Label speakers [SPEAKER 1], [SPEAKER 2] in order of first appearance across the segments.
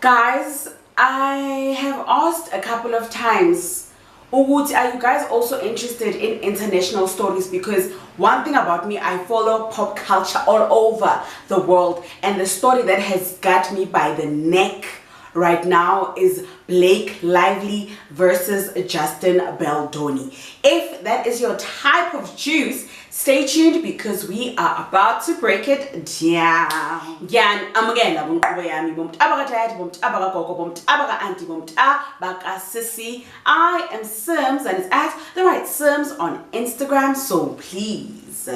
[SPEAKER 1] Guys, I have asked a couple of times, Uguti, are you guys also interested in international stories? Because one thing about me, I follow pop culture all over the world, and the story that has got me by the neck right now is Blake Lively versus Justin Baldoni. If that is your type of juice, stay tuned because we are about to break it down. I am Sims, and it's at the right Sims on Instagram, so please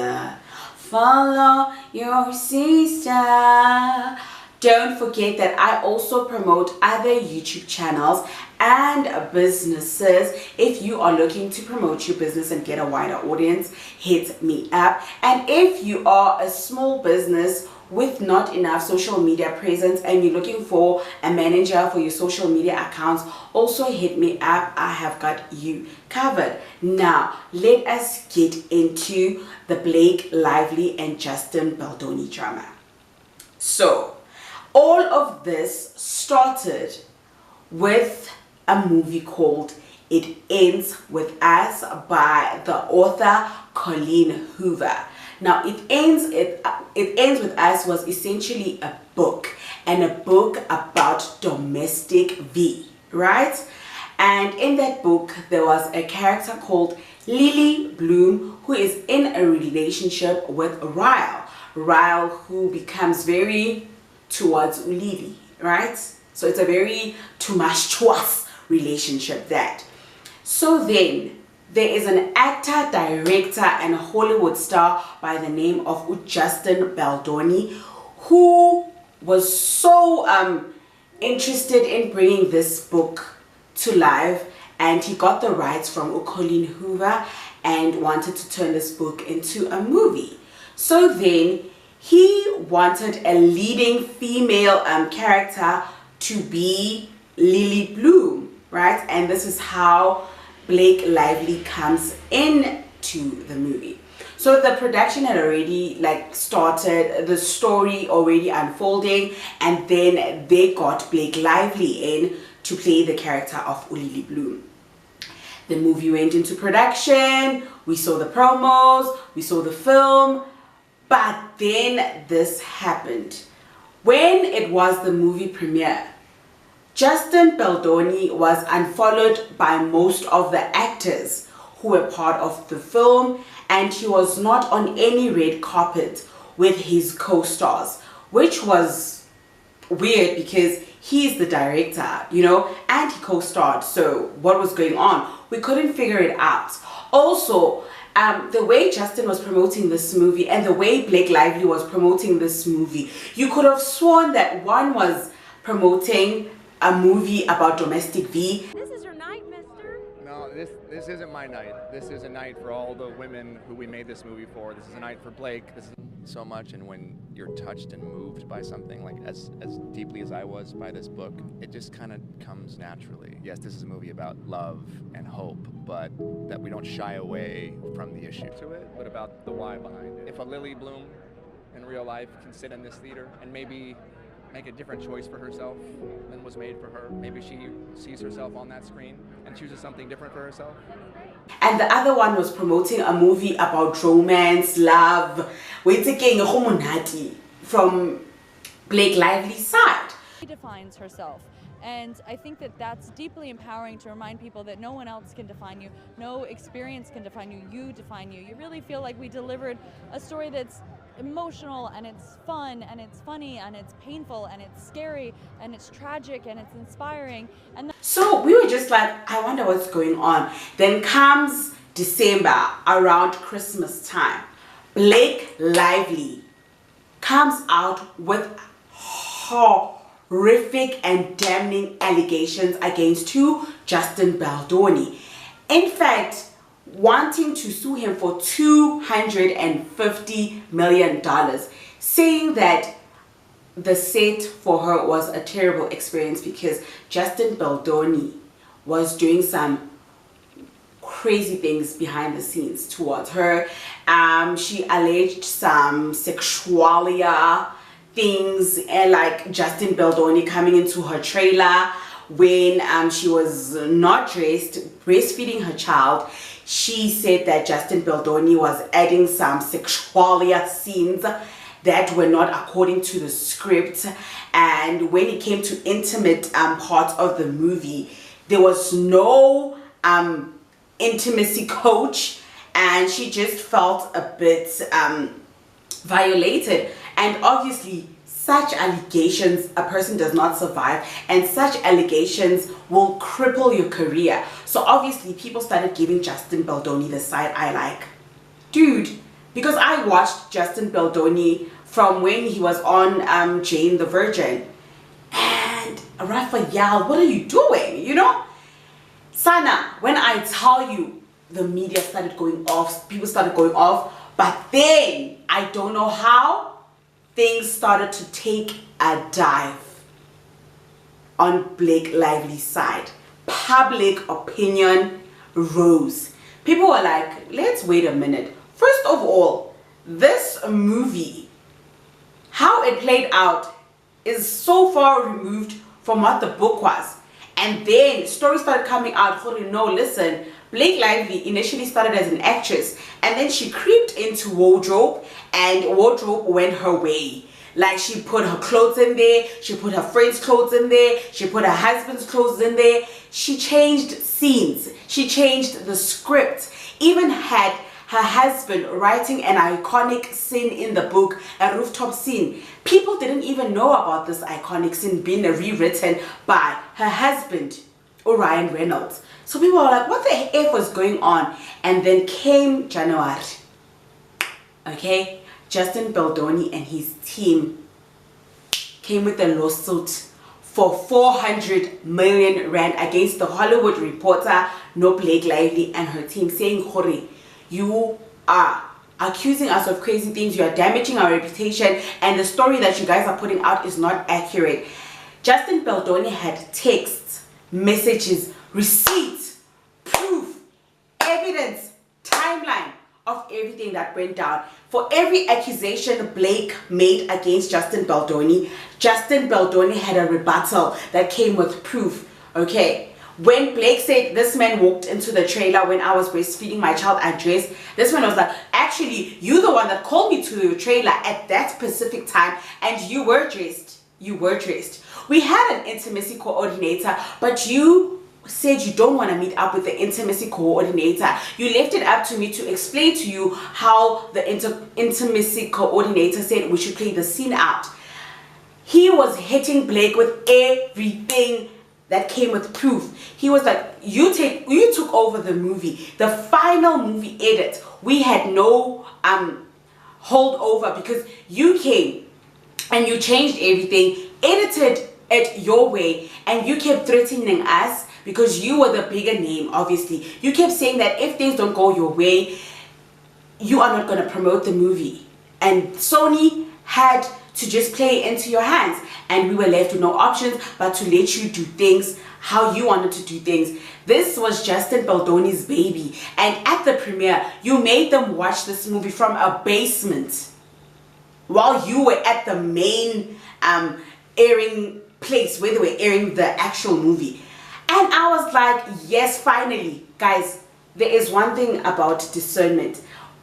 [SPEAKER 1] follow your sister. Don't forget that I also promote other YouTube channels and businesses. If you are looking to promote your business and get a wider audience, hit me up. And if you are a small business with not enough social media presence and you're looking for a manager for your social media accounts, also hit me up. I have got you covered. Now, let us get into the Blake Lively and Justin Baldoni drama. So, all of this started with a movie called It Ends With Us by the author Colleen Hoover. Now, It Ends With Us was essentially a book, and a book about domestic V, right? And in that book, there was a character called Lily Bloom who is in a relationship with Ryle, who becomes very towards Lily, right? So it's a very tumultuous relationship that. So then there is an actor, director, and Hollywood star by the name of Justin Baldoni who was so interested in bringing this book to life, and he got the rights from Colleen Hoover and wanted to turn this book into a movie. So then he wanted a leading female character to be Lily Bloom, right? And this is how Blake Lively comes into the movie. So the production had already started, the story already unfolding, and then they got Blake Lively in to play the character of Lily Bloom. The movie went into production, we saw the promos, we saw the film. But then this happened. When it was the movie premiere, Justin Baldoni was unfollowed by most of the actors who were part of the film, and he was not on any red carpet with his co-stars, which was weird because he's the director, you know, and he co-starred. So what was going on? We couldn't figure it out. Also, the way Justin was promoting this movie and the way Blake Lively was promoting this movie, you could have sworn that one was promoting a movie about domestic V.
[SPEAKER 2] This is your night, mister.
[SPEAKER 3] No, this isn't my night. This is a night for all the women who we made this movie for. This is a night for Blake. This is so much, and when you're touched and moved by something like as deeply as I was by this book, it just kind of comes naturally. Yes, this is a movie about love and hope, but that we don't shy away from the issue to it, but about the why behind it. If a Lily Bloom in real life can sit in this theater and maybe make a different choice for herself than was made for her, maybe she sees herself on that screen and chooses something different for herself.
[SPEAKER 1] And the other one was promoting a movie about romance, love, from Blake Lively's side.
[SPEAKER 2] She defines herself, and I think that that's deeply empowering to remind people that no one else can define you, no experience can define you, you define you. You really feel like we delivered a story that's emotional, and it's fun, and it's funny, and it's painful, and it's scary, and it's tragic, and it's inspiring. And
[SPEAKER 1] so we were just like, I wonder what's going on. Then comes December, around Christmas time, Blake Lively comes out with horrific and damning allegations against Justin Baldoni. In fact, wanting to sue him for $250 million, saying that the set for her was a terrible experience because Justin Baldoni was doing some crazy things behind the scenes towards her. She alleged some sexualia things, like Justin Baldoni coming into her trailer when she was not dressed, breastfeeding her child. She said that Justin Baldoni was adding some sexualia scenes that were not according to the script. And when it came to intimate parts of the movie, there was no intimacy coach, and she just felt a bit violated. And obviously, such allegations, a person does not survive, and such allegations will cripple your career. So obviously people started giving Justin Baldoni the side eye, like, dude, because I watched Justin Baldoni from when he was on Jane the Virgin, and Raphael, what are you doing, you know? Sana, when I tell you, the media started going off, people started going off, but then I don't know how things started to take a dive on Blake Lively's side. Public opinion rose. People were like, let's wait a minute. First of all, this movie, how it played out is so far removed from what the book was. And then stories started coming out, no, listen, Blake Lively initially started as an actress, and then she creeped into wardrobe, and wardrobe went her way. Like, she put her clothes in there, she put her friends' clothes in there, she put her husband's clothes in there. She changed scenes, she changed the script, even had her husband writing an iconic scene in the book, a rooftop scene. People didn't even know about this iconic scene being rewritten by her husband, Ryan Reynolds. So people were like, what the F was going on? And then came January. Okay, Justin Baldoni and his team came with a lawsuit for 400 million rand against the Hollywood Reporter, no Blake Lively, and her team, saying, Hori, you are accusing us of crazy things, you are damaging our reputation, and the story that you guys are putting out is not accurate. Justin Baldoni had texts, messages, receipts, proof, evidence, timeline of everything that went down. For every accusation Blake made against Justin Baldoni had a rebuttal that came with proof. Okay, when Blake said, this man walked into the trailer when I was breastfeeding my child undressed, this man was like, actually, you're the one that called me to the trailer at that specific time, and you were dressed. You were dressed. We had an intimacy coordinator, but you said you don't want to meet up with the intimacy coordinator. You left it up to me to explain to you how the intimacy coordinator said we should play the scene out. He was hitting Blake with everything that came with proof. He was like, you took over the movie, the final movie edit. We had no holdover because you came and you changed everything, edited it your way, and you kept threatening us because you were the bigger name, obviously. You kept saying that if things don't go your way, you are not going to promote the movie. And Sony had to just play it into your hands, and we were left with no options but to let you do things how you wanted to do things. This was Justin Baldoni's baby, and at the premiere, you made them watch this movie from a basement while you were at the main airing place where they were airing the actual movie. And I was like, yes, finally, guys, there is one thing about discernment.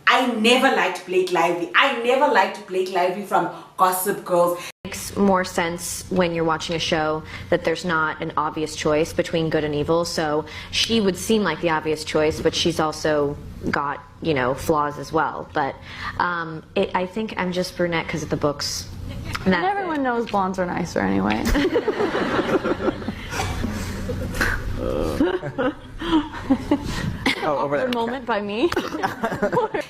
[SPEAKER 1] I never liked Blake Lively. I never liked Blake Lively from Gossip Girls.
[SPEAKER 4] It makes more sense when you're watching a show that there's not an obvious choice between good and evil. So she would seem like the obvious choice, but she's also got, you know, flaws as well. But I think I'm just brunette because of the books.
[SPEAKER 2] And everyone knows blondes are nicer anyway.
[SPEAKER 5] Over there.
[SPEAKER 2] Moment by me.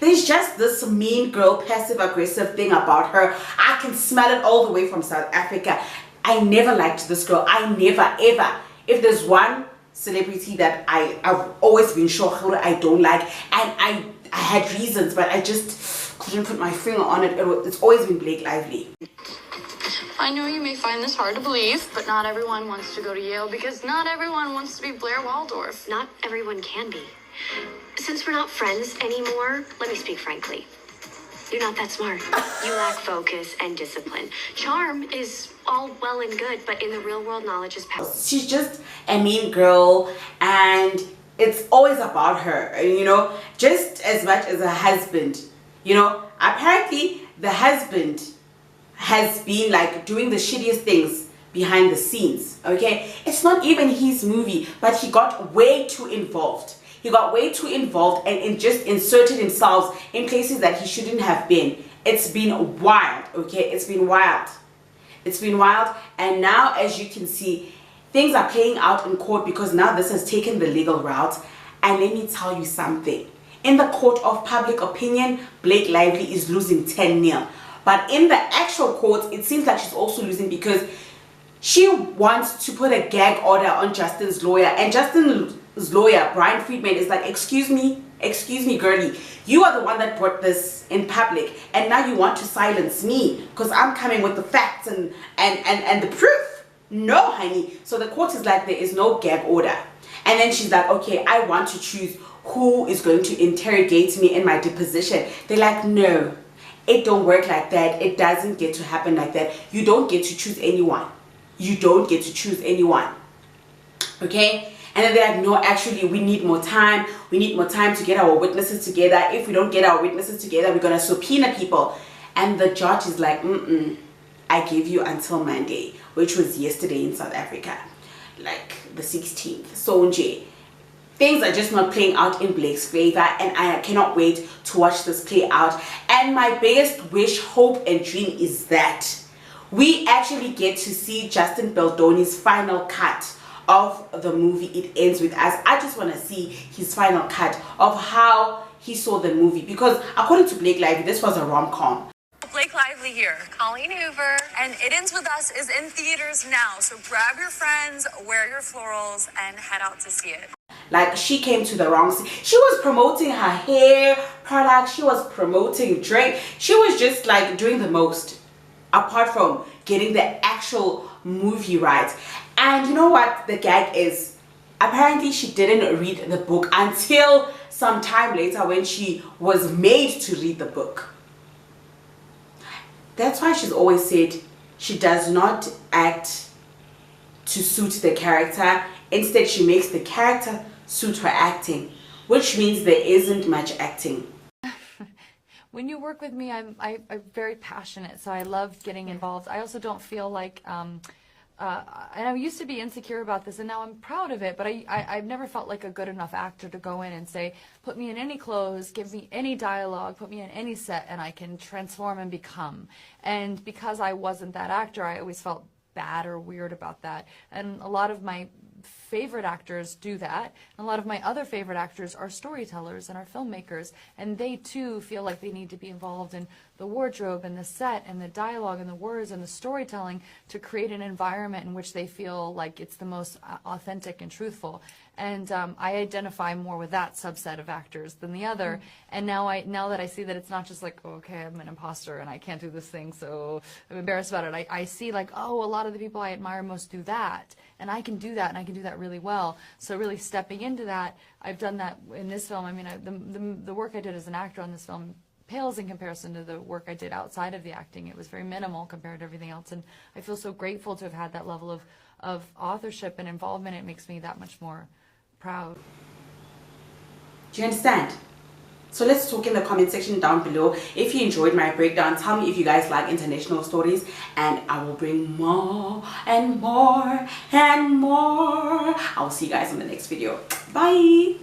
[SPEAKER 1] There's just this mean girl, passive aggressive thing about her. I can smell it all the way from South Africa. I never liked this girl. I never ever. If there's one celebrity that I've always been sure I don't like, and I had reasons, but I just couldn't put my finger on it. It's always been Blake Lively.
[SPEAKER 6] I know you may find this hard to believe, but not everyone wants to go to Yale because not everyone wants to be Blair Waldorf.
[SPEAKER 7] Not everyone can be. Since we're not friends anymore, let me speak frankly.
[SPEAKER 6] You're not that smart. You lack focus and discipline. Charm is all well and good, but in the real world, knowledge is power.
[SPEAKER 1] She's just a mean girl, and it's always about her, you know, just as much as her husband. You know, apparently the husband has been like doing the shittiest things behind the scenes. Okay, it's not even his movie, but he got way too involved. He got way too involved and just inserted himself in places that he shouldn't have been. It's been wild. Okay, it's been wild. It's been wild. And now, as you can see, things are playing out in court because now this has taken the legal route. And let me tell you something. In the court of public opinion, Blake Lively is losing 10-0. But in the actual court, it seems like she's also losing because she wants to put a gag order on Justin's lawyer. And Justin's lawyer, Brian Friedman, is like, excuse me, girlie. You are the one that brought this in public. And now you want to silence me because I'm coming with the facts and the proof. No, honey. So the court is like, there is no gag order. And then she's like, okay, I want to choose who is going to interrogate me in my deposition. They're like, no, it don't work like that. It doesn't get to happen like that. You don't get to choose anyone. You don't get to choose anyone. Okay? And then they're like, no, actually, we need more time. We need more time to get our witnesses together. If we don't get our witnesses together, we're going to subpoena people. And the judge is like, I gave you until Monday, which was yesterday in South Africa, like the 16th. So, things are just not playing out in Blake's favor, and I cannot wait to watch this play out. And my biggest wish, hope, and dream is that we actually get to see Justin Baldoni's final cut of the movie It Ends With Us. I just want to see his final cut of how he saw the movie, because according to Blake Lively, this was a rom-com.
[SPEAKER 5] Blake Lively here, Colleen Hoover, and It Ends With Us is in theaters now. So grab your friends, wear your florals, and head out to see it.
[SPEAKER 1] Like, she came to the wrong scene. She was promoting her hair product. She was promoting drink. She was just like doing the most, apart from getting the actual movie right. And you know what the gag is? Apparently she didn't read the book until some time later when she was made to read the book. That's why she's always said she does not act to suit the character. Instead, she makes the character suit her acting, which means there isn't much acting.
[SPEAKER 2] When you work with me, I'm very passionate, so I love getting involved. I also don't feel like, and I used to be insecure about this, and now I'm proud of it, but I've never felt like a good enough actor to go in and say, put me in any clothes, give me any dialogue, put me in any set, and I can transform and become. And because I wasn't that actor, I always felt bad or weird about that. And a lot of my favorite actors do that. And a lot of my other favorite actors are storytellers and are filmmakers, and they too feel like they need to be involved in the wardrobe and the set and the dialogue and the words and the storytelling to create an environment in which they feel like it's the most authentic and truthful. And I identify more with that subset of actors than the other. And now that I see that it's not just like, oh, okay, I'm an imposter and I can't do this thing, so I'm embarrassed about it. I see like, oh, a lot of the people I admire most do that, and I can do that, and I can do that really well. So really stepping into that, I've done that in this film. I mean, the work I did as an actor on this film pales in comparison to the work I did outside of the acting. It was very minimal compared to everything else, and I feel so grateful to have had that level of authorship and involvement. It makes me that much more proud.
[SPEAKER 1] Do you understand? So let's talk in the comment section down below. If you enjoyed my breakdown, tell me if you guys like international stories, and I will bring more and more and more. I'll see you guys in the next video. Bye.